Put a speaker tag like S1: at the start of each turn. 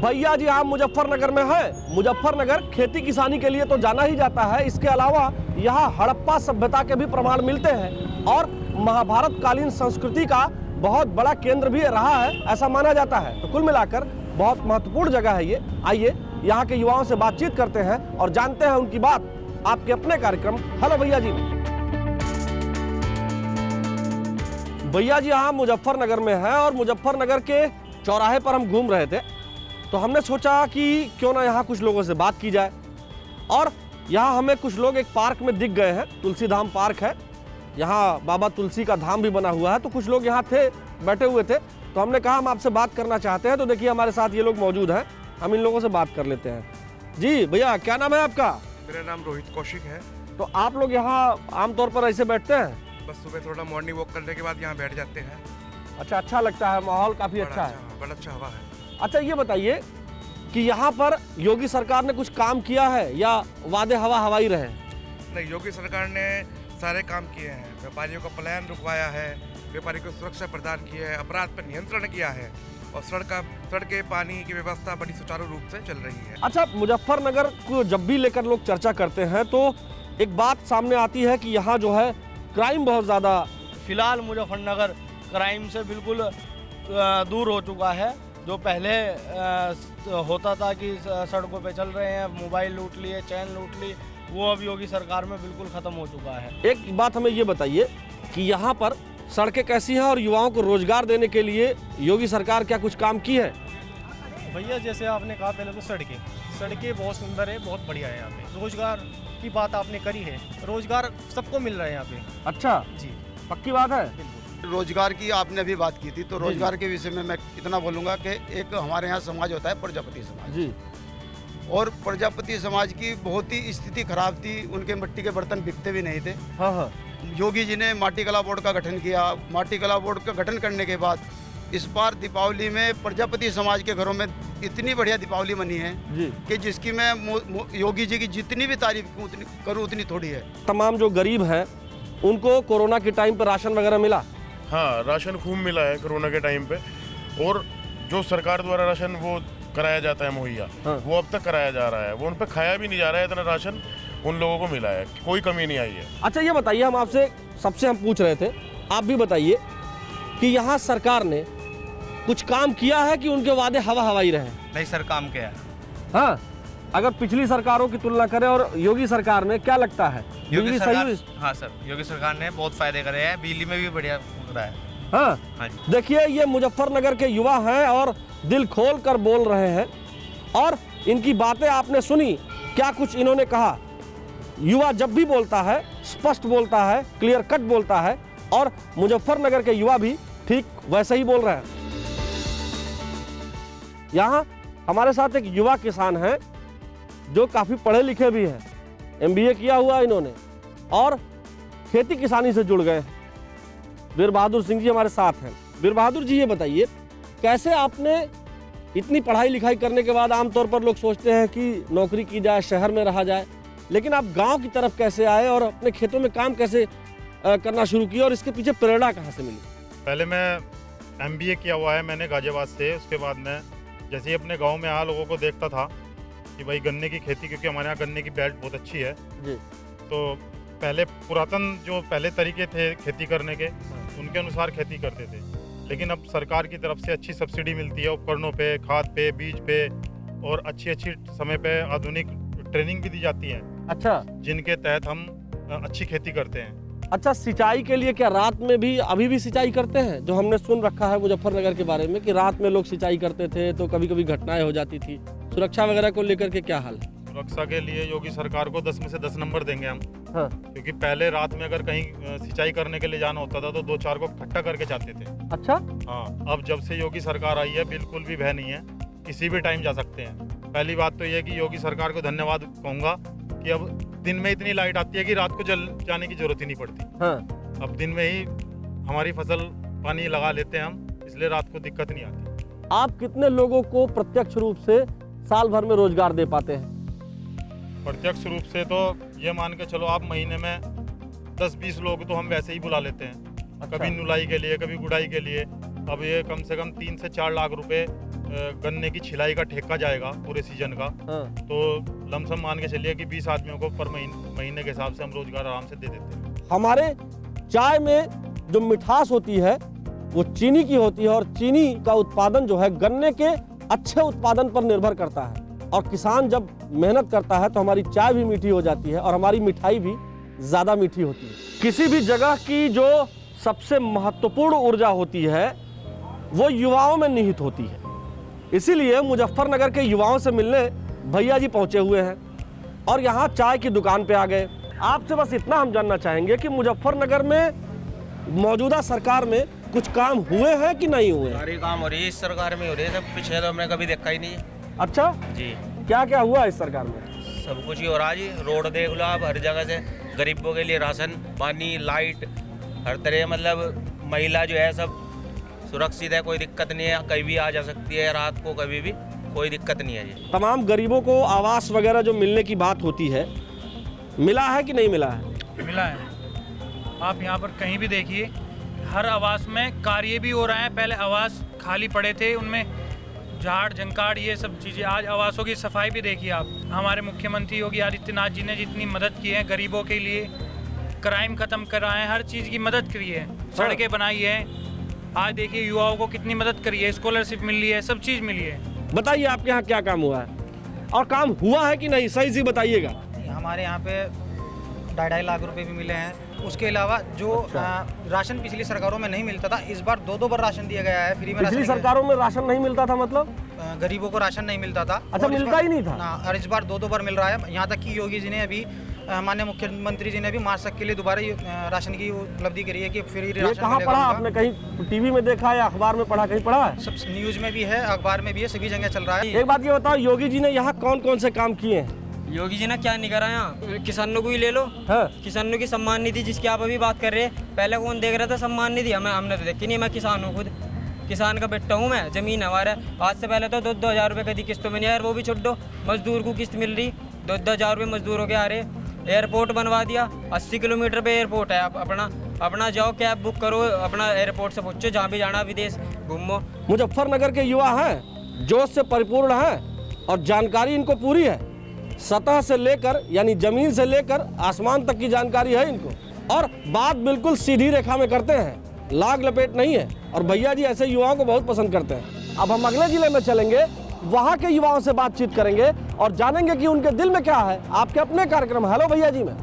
S1: भैया जी आप मुजफ्फरनगर में हैं। मुजफ्फरनगर खेती किसानी के लिए तो जाना ही जाता है, इसके अलावा यहाँ हड़प्पा सभ्यता के भी प्रमाण मिलते हैं और महाभारत कालीन संस्कृति का बहुत बड़ा केंद्र भी रहा है, ऐसा माना जाता है। तो कुल मिलाकर बहुत महत्वपूर्ण जगह है ये। आइए यहाँ के युवाओं से बातचीत करते हैं और जानते हैं उनकी बात आपके अपने कार्यक्रम हेलो भैया जी में। भैया जी यहाँ मुजफ्फरनगर में है और मुजफ्फरनगर के चौराहे पर हम घूम रहे थे, तो हमने सोचा कि क्यों ना यहाँ कुछ लोगों से बात की जाए। और यहाँ हमें कुछ लोग एक पार्क में दिख गए हैं, तुलसी धाम पार्क है, यहाँ बाबा तुलसी का धाम भी बना हुआ है। तो कुछ लोग यहाँ थे, बैठे हुए थे, तो हमने कहा हम आपसे बात करना चाहते हैं। तो देखिए हमारे साथ ये लोग मौजूद हैं, हम इन लोगों से बात कर लेते हैं। जी भैया क्या नाम है आपका?
S2: मेरा नाम रोहित कौशिक है।
S1: तो आप लोग यहाँ आमतौर पर ऐसे बैठते हैं?
S2: बस सुबह थोड़ा मॉर्निंग वॉक करने के बाद यहाँ बैठ जाते हैं।
S1: अच्छा लगता है, माहौल काफ़ी अच्छा है,
S2: बड़ा अच्छा हवा है।
S1: अच्छा ये बताइए कि यहाँ पर योगी सरकार ने कुछ काम किया है या वादे हवाई रहे?
S2: नहीं, योगी सरकार ने सारे काम किए हैं। व्यापारियों का पलायन रुकवाया है, व्यापारियों को सुरक्षा प्रदान की है, अपराध पर नियंत्रण किया है और सड़कें पानी की व्यवस्था बड़ी सुचारू रूप से चल रही है।
S1: अच्छा, मुजफ्फरनगर को जब भी लेकर लोग चर्चा करते हैं तो एक बात सामने आती है कि यहाँ जो है क्राइम बहुत ज़्यादा।
S3: फिलहाल मुजफ्फरनगर क्राइम से बिल्कुल दूर हो चुका है। जो पहले होता था कि सड़कों पे चल रहे हैं, मोबाइल लूट लिए, चैन लूट ली, वो अब योगी सरकार में बिल्कुल ख़त्म हो चुका है।
S1: एक बात हमें ये बताइए कि यहाँ पर सड़कें कैसी हैं और युवाओं को रोजगार देने के लिए योगी सरकार क्या कुछ काम की है?
S4: भैया जैसे आपने कहा पहले तो सड़कें बहुत सुंदर है, बहुत बढ़िया है यहाँ पे। रोजगार की बात आपने करी है, रोजगार सबको मिल रहा है यहाँ पे।
S1: अच्छा जी, पक्की बात है।
S5: रोजगार की आपने अभी बात की थी, तो रोजगार के विषय में मैं इतना बोलूँगा कि एक हमारे यहाँ समाज होता है प्रजापति समाज
S1: जी, और
S5: प्रजापति समाज की बहुत ही स्थिति खराब थी, उनके मिट्टी के बर्तन बिकते भी नहीं थे।
S1: हाँ।
S5: योगी जी ने माटी कला बोर्ड का गठन किया। माटी कला बोर्ड का गठन करने के बाद इस बार दीपावली में प्रजापति समाज के घरों में इतनी बढ़िया दीपावली बनी है जी कि जिसकी मैं योगी जी की जितनी भी तारीफ करूँ उतनी थोड़ी है।
S1: तमाम जो गरीब हैं उनको कोरोना के टाइम पर राशन वगैरह मिला?
S6: हाँ, राशन खूब मिला है कोरोना के टाइम पे। और जो सरकार द्वारा राशन वो कराया जाता है मुहैया, हाँ, वो अब तक कराया जा रहा है। वो उन पे खाया भी नहीं जा रहा है, इतना राशन उन लोगों को मिला है, कोई कमी नहीं आई है।
S1: अच्छा ये बताइए, हम आपसे सबसे हम पूछ रहे थे, आप भी बताइए कि यहाँ सरकार ने कुछ काम किया है कि उनके वादे हवाई रहे?
S3: नहीं सर, काम किया है।
S1: हाँ, अगर पिछली सरकारों की तुलना करें और योगी सरकार में क्या लगता है?
S3: योगी सरकार, हाँ सर, योगी सरकार ने बहुत फायदे करे हैं, बिजली में भी बढ़िया रहा है।
S1: हाँ जी। देखिए ये मुजफ्फरनगर के युवा हैं और दिल खोल कर बोल रहे हैं और इनकी बातें आपने सुनी, क्या कुछ इन्होंने कहा। युवा जब भी बोलता है स्पष्ट बोलता है, क्लियर कट बोलता है और मुजफ्फरनगर के युवा भी ठीक वैसे ही बोल रहे हैं। यहाँ हमारे साथ एक युवा किसान है जो काफ़ी पढ़े लिखे भी हैं, MBA किया हुआ इन्होंने और खेती किसानी से जुड़ गए। वीर बहादुर सिंह जी हमारे साथ हैं। वीर बहादुर जी ये बताइए, कैसे आपने इतनी पढ़ाई लिखाई करने के बाद, आमतौर पर लोग सोचते हैं कि नौकरी की जाए, शहर में रहा जाए, लेकिन आप गांव की तरफ कैसे आए और अपने खेतों में काम कैसे करना शुरू किया और इसके पीछे प्रेरणा कहाँ से मिली?
S7: पहले मैं MBA किया हुआ है मैंने गाजियाबाद से। उसके बाद मैं जैसे ही अपने गाँव में आया, लोगों को देखता था कि भाई गन्ने की खेती, क्योंकि हमारे यहाँ गन्ने की बेल्ट बहुत अच्छी है जी, तो पहले पुरातन जो पहले तरीके थे खेती करने के, उनके अनुसार खेती करते थे। लेकिन अब सरकार की तरफ से अच्छी सब्सिडी मिलती है उपकरणों पे, खाद पे, बीज पे और अच्छी समय पे आधुनिक ट्रेनिंग भी दी जाती है। अच्छा, जिनके तहत हम अच्छी खेती करते हैं।
S1: अच्छा, सिंचाई के लिए क्या रात में भी अभी भी सिंचाई करते हैं? जो हमने सुन रखा है मुजफ्फरनगर के बारे में कि रात में लोग सिंचाई करते थे तो कभी कभी घटनाएं हो जाती थी। सुरक्षा वगैरह को लेकर के क्या हाल है?
S7: सुरक्षा के लिए योगी सरकार को 10 में से 10 नंबर देंगे हम।
S1: हाँ।
S7: क्योंकि पहले रात में अगर कहीं सिंचाई करने के लिए जाना होता था तो 2-4 को इकट्ठा करके जाते थे।
S1: अच्छा
S7: हाँ, अब जब से योगी सरकार आई है बिल्कुल भी भय नहीं है, किसी भी टाइम जा सकते हैं। पहली बात तो ये कि योगी सरकार को धन्यवाद कहूँगा कि अब दिन में इतनी लाइट आती है कि रात को जाने की जरूरत ही नहीं पड़ती।
S1: हाँ।
S7: अब दिन में ही हमारी फसल पानी लगा लेते हैं हम, इसलिए रात को दिक्कत नहीं आती।
S1: आप कितने लोगों को प्रत्यक्ष रूप से साल भर में रोजगार दे पाते हैं?
S7: प्रत्यक्ष रूप से तो ये मान के चलो आप महीने में 10-20 लोग तो हम वैसे ही बुला लेते हैं। अच्छा। कभी नुलाई के लिए, कभी गुड़ाई के लिए। अब ये कम से कम 3 से 4 लाख रुपए गन्ने की छिलाई का ठेका जाएगा पूरे सीजन का, तो लमसम मान के चलिए कि 20 आदमियों को पर महीने के हिसाब से हम रोजगार आराम से दे देते हैं।
S1: हमारे चाय में जो मिठास होती है वो चीनी की होती है, और चीनी का उत्पादन जो है गन्ने के अच्छे उत्पादन पर निर्भर करता है। और किसान जब मेहनत करता है तो हमारी चाय भी मीठी हो जाती है और हमारी मिठाई भी ज़्यादा मीठी होती है। किसी भी जगह की जो सबसे महत्वपूर्ण ऊर्जा होती है वो युवाओं में निहित होती है। इसीलिए मुजफ्फरनगर के युवाओं से मिलने भैया जी पहुंचे हुए हैं और यहाँ चाय की दुकान पे आ गए। आपसे बस इतना हम जानना चाहेंगे कि मुजफ्फरनगर में मौजूदा सरकार में कुछ काम हुए हैं कि नहीं हुए?
S8: सारे काम हो रही है इस सरकार में, हो रही है। सब पिछले तो हमने कभी देखा ही नहीं है।
S1: अच्छा
S8: जी,
S1: क्या क्या हुआ इस सरकार में?
S8: सब कुछ ही हो रहा है जी। रोड देख लो आप, हर जगह से गरीबों के लिए राशन पानी लाइट हर तरह, मतलब महिला जो है सब सुरक्षित है, कोई दिक्कत नहीं है, कहीं भी आ जा सकती है रात को, कभी भी कोई दिक्कत नहीं है जी।
S1: तमाम गरीबों को आवास वगैरह जो मिलने की बात होती है, मिला है कि नहीं मिला है?
S9: मिला है। आप यहाँ पर कहीं भी देखिए, हर आवास में कार्य भी हो रहा है। पहले आवास खाली पड़े थे, उनमें झाड़ झंकाड़ ये सब चीज़ें, आज आवासों की सफाई भी देखिए आप। हमारे मुख्यमंत्री योगी आदित्यनाथ जी ने जितनी मदद की है गरीबों के लिए, क्राइम खत्म कराए, हर चीज़ की मदद करी है, सड़कें बनाई है। आज देखिए युवाओं को कितनी मदद करी है, स्कॉलरशिप मिल रही है, सब चीज़ मिली है।
S1: बताइए आपके यहाँ क्या काम हुआ है और काम हुआ है कि नहीं, सही से बताइएगा।
S10: हमारे यहाँ पे 2.5 लाख रुपए भी मिले हैं। उसके अलावा जो राशन पिछली सरकारों में नहीं मिलता था, इस बार 2 बार राशन दिया गया है फ्री में।
S1: पिछली सरकारों में राशन नहीं मिलता था मतलब?
S10: गरीबों को राशन नहीं मिलता था।
S1: अच्छा, मिलता ही नहीं था
S10: ना, और इस बार 2 बार मिल रहा है। यहाँ तक कि योगी जी ने अभी, माननीय मुख्यमंत्री जी ने भी मार्च तक के लिए दोबारा राशन की उपलब्धि करी है कि फ्री राशन।
S1: कहाँ पढ़ा आपने? कहीं टीवी में देखा या अखबार में पढ़ा? कहीं पढ़ा है?
S10: सब न्यूज में भी है, अखबार में भी है, सभी जगह चल रहा है।
S1: एक बात ये बताओ, योगी जी ने यहाँ कौन कौन से काम किए हैं?
S11: योगी जी ने क्या नहीं करा यहाँ? किसानों को ही ले लो।
S1: हाँ।
S11: किसानों की सम्मान निधि जिसकी आप अभी बात कर रहे हैं, पहले कौन देख रहा था सम्मान निधि? हमने तो देखी नहीं। मैं किसान हूँ, खुद किसान का बेटा हूँ मैं, जमीन हमारा। आज से पहले तो 2-2 हज़ार रुपये कभी किस्तों में नहीं आया, वो भी छोड़ दो। मजदूर को किस्त मिल रही 2-2 हज़ार रुपये मजदूरों के आ रहे। एयरपोर्ट बनवा दिया, 80 किलोमीटर पे एयरपोर्ट है। आप अपना जाओ, कैब बुक करो, अपना एयरपोर्ट से पहुँचो, जहाँ भी जाना विदेश घूमो।
S1: मुजफ्फरनगर के युवा हैं, जोश से परिपूर्ण हैं और जानकारी इनको पूरी है। सतह से लेकर यानी जमीन से लेकर आसमान तक की जानकारी है इनको, और बात बिल्कुल सीधी रेखा में करते हैं, लाग लपेट नहीं है। और भैया जी ऐसे युवाओं को बहुत पसंद करते हैं। अब हम अगले जिले में चलेंगे, वहाँ के युवाओं से बातचीत करेंगे और जानेंगे कि उनके दिल में क्या है। आपके अपने कार्यक्रम हेलो भैया जी में।